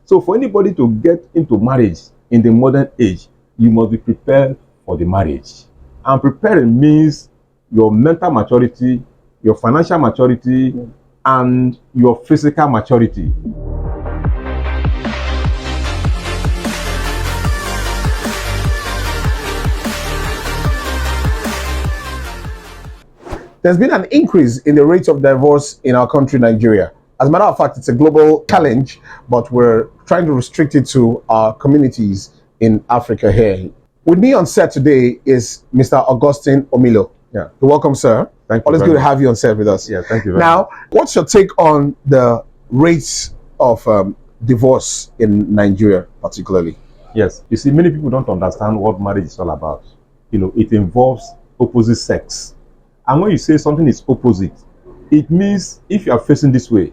So for anybody to get into marriage in the modern age, you must be prepared for the marriage. And preparing means your mental maturity, your financial maturity, and your physical maturity. There's been an increase in the rate of divorce in our country, Nigeria. As a matter of fact, it's a global challenge, but we're trying to restrict it to our communities in Africa here. With me on set today is Mr. Augustine Omilo. Yeah. Welcome, sir. Thank you. Always good to have you on set with us. Yeah, thank you very Now, what's your take on the rates of divorce in Nigeria, particularly? Yes. You see, many people don't understand what marriage is all about. You know, it involves opposite sex. And when you say something is opposite, it means if you are facing this way,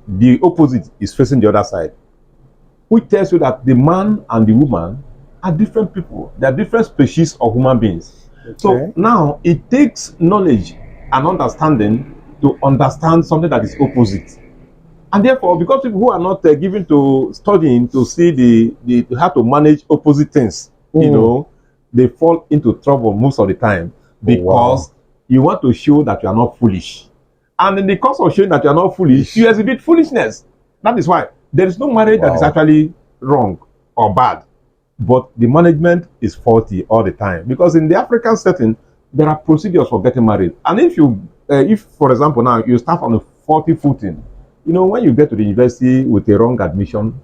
the opposite is facing the other side. Which tells you that the man and the woman are different people. They are different species of human beings. Okay. So now it takes knowledge and understanding to understand something that is opposite. And therefore, because people who are not given to studying to see the how to manage opposite things, you know, they fall into trouble most of the time because you want to show that you are not foolish. And in the course of showing that you are not foolish, you exhibit foolishness. That is why there is no marriage that is actually wrong or bad. But the management is faulty all the time. Because in the African setting, there are procedures for getting married. And if for example, now you start on a faulty footing, you know, when you get to the university with a wrong admission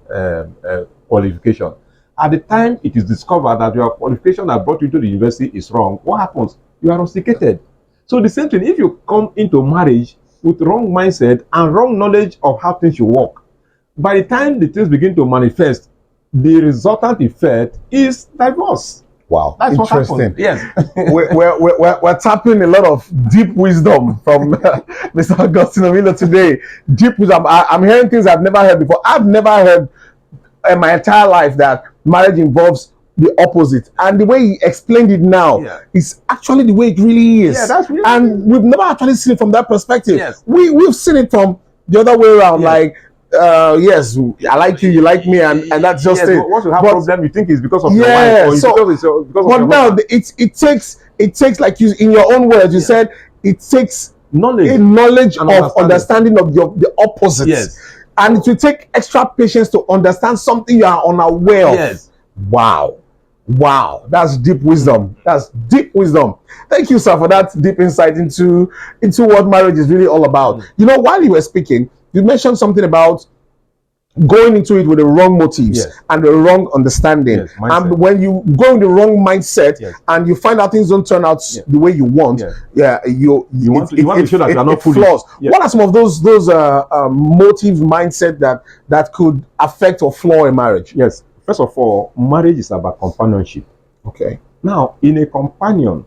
qualification, at the time it is discovered that your qualification that brought you to the university is wrong, what happens? You are rusticated. So the same thing, if you come into marriage with wrong mindset and wrong knowledge of how things should work, by the time the things begin to manifest, the resultant effect is divorce. Wow, that's interesting. What yes, we're tapping a lot of deep wisdom from Mr. Augustine Omilo today. Deep wisdom. I'm hearing things I've never heard before. I've never heard in my entire life that marriage involves the opposite, and the way he explained it now is actually the way it really is. Yeah, that's really, and we've never actually seen it from that perspective. Yes. We've seen it from the other way around. Like, yes, I like you, you like me, and that's just it. What you have problem you think is because of your wife, or so, because of but your now husband. it takes like you in your own words, you said it takes knowledge of understanding of the opposites. Yes. And it will take extra patience to understand something you are unaware of. Yes. Wow, that's deep wisdom. That's deep wisdom. Thank you, sir, for that deep insight into what marriage is really all about. You know, while you were speaking, you mentioned something about going into it with the wrong motives and the wrong understanding. And when you go in the wrong mindset and you find out things don't turn out the way you want, you want to show that you are not foolish. Flaws. What are some of those motives, mindset that could affect or flaw a marriage? Yes. First of all, marriage is about companionship. Okay. Now, in a companion,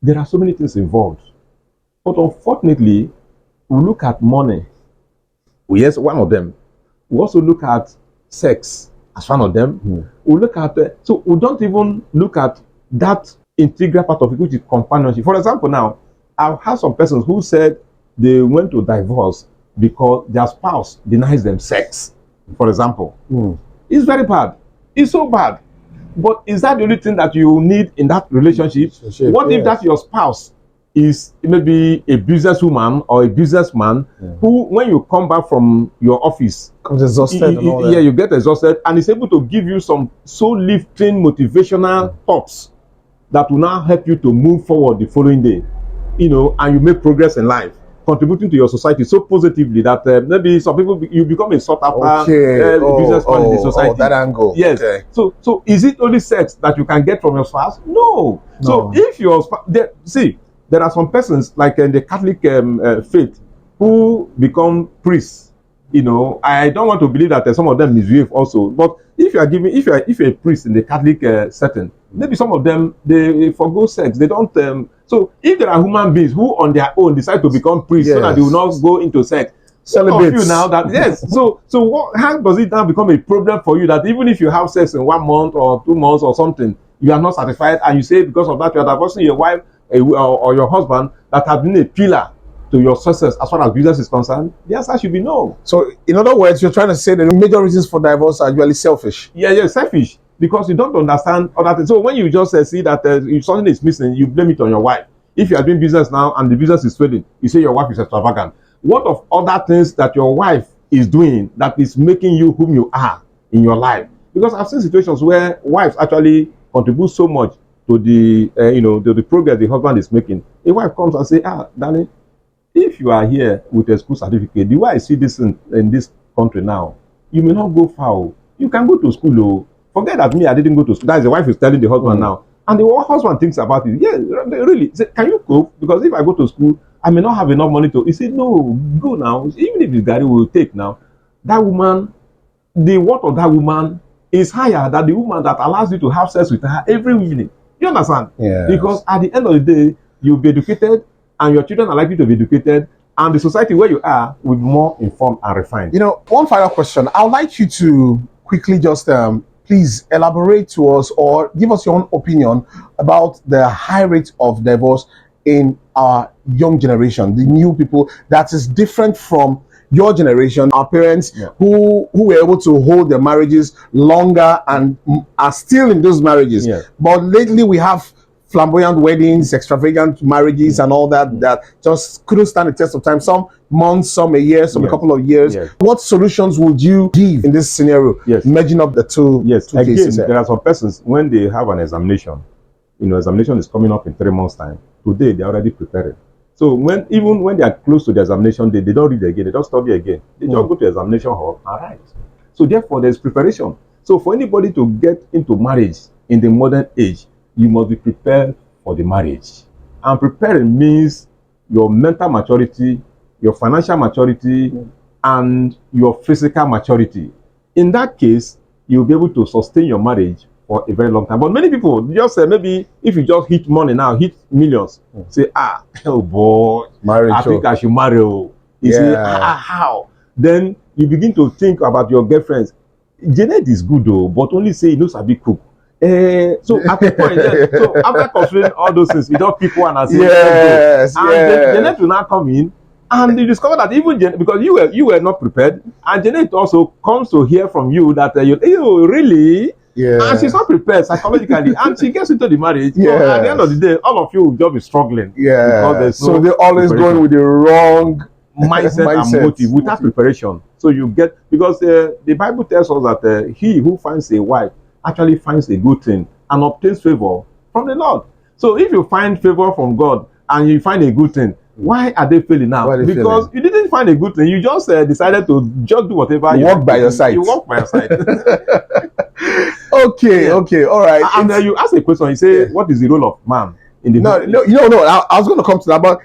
there are so many things involved. But unfortunately, we look at money. Yes, one of them. We also look at sex as one of them. We look at so we don't even look at that integral part of it, which is companionship. For example, now I've had some persons who said they went to divorce because their spouse denies them sex. For example, it's very bad. It's so bad. But is that the only thing that you need in that relationship? What if that your spouse is maybe a businesswoman or a businessman who, when you come back from your office, comes exhausted and all that. Yeah, you get exhausted, and is able to give you some soul-lifting, motivational thoughts that will now help you to move forward the following day, you know, and you make progress in life, contributing to your society so positively that maybe some people you become a sort of businessman in the society. That angle. Yes. Okay. So is it only sex that you can get from your spouse? No. So if your spouse, there are some persons, like in the Catholic faith, who become priests. You know, I don't want to believe that some of them misbehave also. But if you're a priest in the Catholic setting, maybe some of them they forgo sex. They don't. So if there are human beings who on their own decide to become priests so that they will not go into sex, celebrate you now that So how does it now become a problem for you that even if you have sex in 1 month or 2 months or something, you are not satisfied, and you say because of that you are divorcing your wife or your husband that has been a pillar to your success as far as business is concerned? The answer should be no. So, in other words, you're trying to say that the major reasons for divorce are usually selfish. Yeah, you're selfish because you don't understand other things. So when you just see that if something is missing, you blame it on your wife. If you are doing business now and the business is failing, you say your wife is extravagant. What of other things that your wife is doing that is making you whom you are in your life? Because I've seen situations where wives actually contribute so much to the to the progress the husband is making. A wife comes and say, darling, if you are here with a school certificate, the way I see this in this country now, you may not go far. You can go to school. Oh. Forget that me, I didn't go to school. That is the wife is telling the husband now. And the husband thinks about it. Yeah, really. Say, can you cope? Because if I go to school, I may not have enough money to. He said, no, go now. Even if the Gary will take now, that woman, the worth of that woman is higher than the woman that allows you to have sex with her every evening. You understand? Yeah. Because at the end of the day, you'll be educated and your children are likely to be educated, and the society where you are will be more informed and refined. You know, one final question. I would like you to quickly just please elaborate to us or give us your own opinion about the high rate of divorce in our young generation, the new people that is different from your generation, our parents who were able to hold their marriages longer and are still in those marriages. Yeah. But lately we have flamboyant weddings, extravagant marriages and all that just couldn't stand the test of time. Some months, some a year, some a couple of years. What solutions would you give in this scenario? Merging up the two cases. There are some persons, when they have an examination, examination is coming up in 3 months' time. Today, they're already preparing. So even when they are close to the examination, they don't read again, they don't study again. They just go to the examination hall and write. So therefore, there's preparation. So for anybody to get into marriage in the modern age, you must be prepared for the marriage. And preparing means your mental maturity, your financial maturity, and your physical maturity. In that case, you'll be able to sustain your marriage for a very long time. But many people just say, maybe if you just hit money now, hit millions, say, oh boy, marriage, I think I should marry. You say, how? Then you begin to think about your girlfriends. Janet is good though, but only say he knows how to cook. So at the point, so after considering all those things, you don't pick one and say, Janet will now come in, and you discover that even Janet, because you were not prepared, and Janet also comes to hear from you that you really. And she's not prepared psychologically, and she gets into the marriage. So at the end of the day, all of you will just be struggling. So they're always going with the wrong mindset and motive without preparation. So you get, because the Bible tells us that he who finds a wife actually finds a good thing and obtains favor from the Lord. So if you find favor from God and you find a good thing, why are they failing now? Because you didn't find a good thing. You just decided to just do whatever. You walk by your side. You walk by your side. Okay, all right. And then you ask a question. You say, what is the role of man in the No. I was going to come to that, but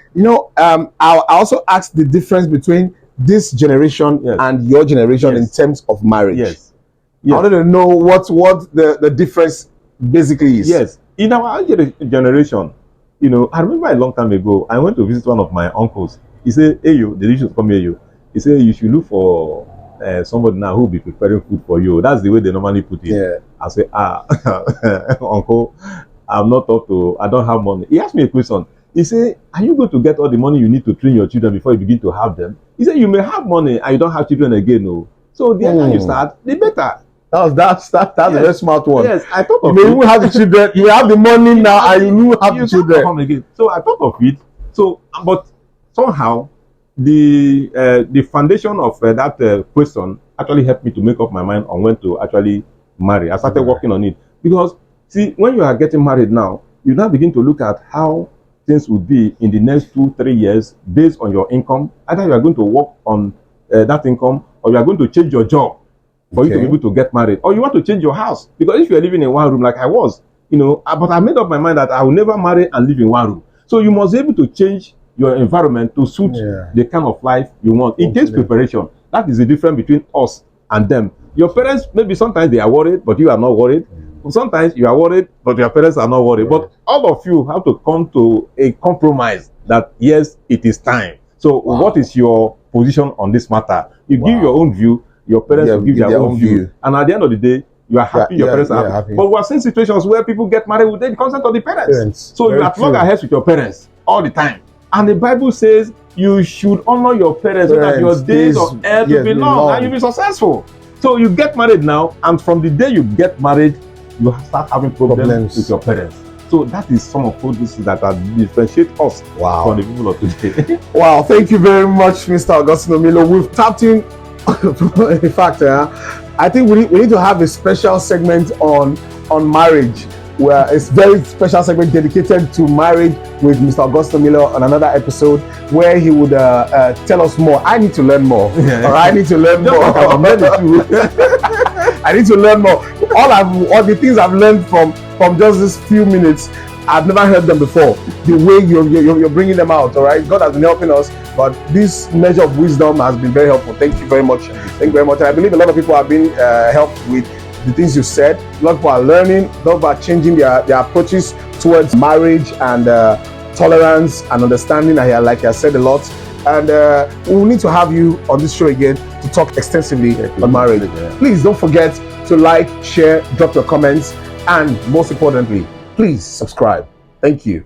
I also asked the difference between this generation and your generation in terms of marriage. I wanted to know what the difference basically is. In our generation, I remember a long time ago, I went to visit one of my uncles. He said, hey, you should come here. He said, you should look for somebody now who will be preparing food for you. That's the way they normally put it. I say, uncle, I'm not up to, I don't have money. He asked me a question. He said, are you going to get all the money you need to train your children before you begin to have them? He said, you may have money and you don't have children again. No. So the earlier you start, the better. That's a very smart one. Yes, I thought of it. You may even have the children. You have the money now, and you will have the children. Again. So I thought of it. So, but somehow the foundation of that question actually helped me to make up my mind on when to actually marry. I started working on it because see, when you are getting married now, you now begin to look at how things will be in the next 2-3 years based on your income. Either you are going to work on that income, or you are going to change your job for you to be able to get married, or you want to change your house, because if you are living in one room like I was, but I made up my mind that I will never marry and live in one room. So you must be able to change your environment to suit the kind of life you want. It takes preparation. That is the difference between us and them. Your parents, maybe sometimes they are worried, but you are not worried. Sometimes you are worried, but your parents are not worried. But all of you have to come to a compromise that yes, it is time. So what is your position on this matter? You give your own view. Your parents will give their own view. And at the end of the day, you are happy, your parents are happy. But we are seeing situations where people get married without the consent of the parents. So you are at loggerheads with your parents all the time. And the Bible says you should honor your parents so that your days on earth will be long and you'll be successful. So you get married now, and from the day you get married, you start having problems with your parents. So that is some of those things that differentiate us from the people of today. Wow, thank you very much, Mr. Augustine Omilo. We've tapped in. In fact, I think we need to have a special segment on marriage, where it's very special segment dedicated to marriage with Mr. Augustine Omilo on another episode, where he would tell us more. I need to learn more. Or I need to learn more. I need to learn more. All the things I've learned from just these few minutes, I've never heard them before. The way you're bringing them out, all right? God has been helping us, but this measure of wisdom has been very helpful. Thank you very much. Thank you very much. And I believe a lot of people have been helped with the things you said. A lot of people are learning. A lot of people are changing their approaches towards marriage and tolerance and understanding. Like I said a lot. And we will need to have you on this show again to talk extensively on marriage. Please don't forget to like, share, drop your comments, and most importantly, please subscribe. Thank you.